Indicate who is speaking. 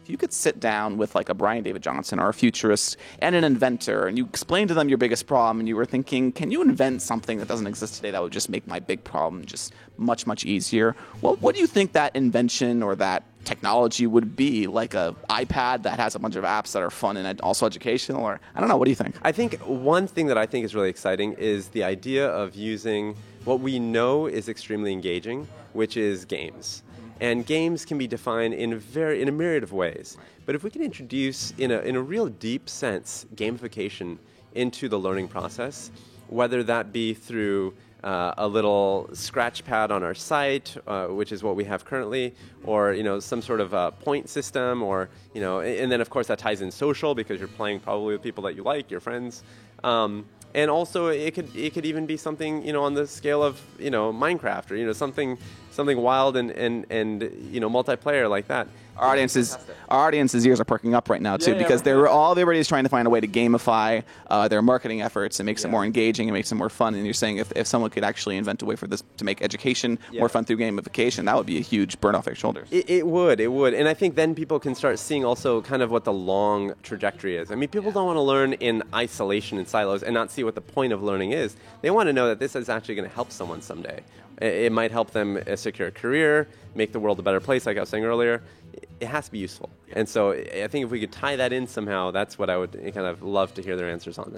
Speaker 1: if you could sit down with like a Brian David Johnson or a futurist and an inventor, and you explain to them your biggest problem, and you were thinking, can you invent something that doesn't exist today that would just make my big problem just much, much easier? What do you think that invention or that technology would be? Like a iPad that has a bunch of apps that are fun and also educational? Or I don't know, what do you think?
Speaker 2: I think one thing that I think is really exciting is the idea of using what we know is extremely engaging, which is games. And games can be defined in a myriad of ways. But if we can introduce, in a real deep sense, gamification into the learning process, whether that be through a little scratch pad on our site, which is what we have currently, or some sort of a point system, or and then of course that ties in social because you're playing probably with people that you like, your friends. And also, it could even be something on the scale of Minecraft, or something wild and multiplayer like that.
Speaker 1: Our audience's ears are perking up right now too, because everybody's trying to find a way to gamify their marketing efforts and makes it more engaging and makes it more fun. And you're saying if someone could actually invent a way for this to make education more fun through gamification, that would be a huge burn off their shoulders.
Speaker 2: It would, and I think then people can start seeing also kind of what the long trajectory is. I mean, people don't want to learn in isolation and silos and not see what the point of learning is. They want to know that this is actually going to help someone someday. It might help them secure a career, make the world a better place, like I was saying earlier. It has to be useful. And so I think if we could tie that in somehow, that's what I would kind of love to hear their answers on.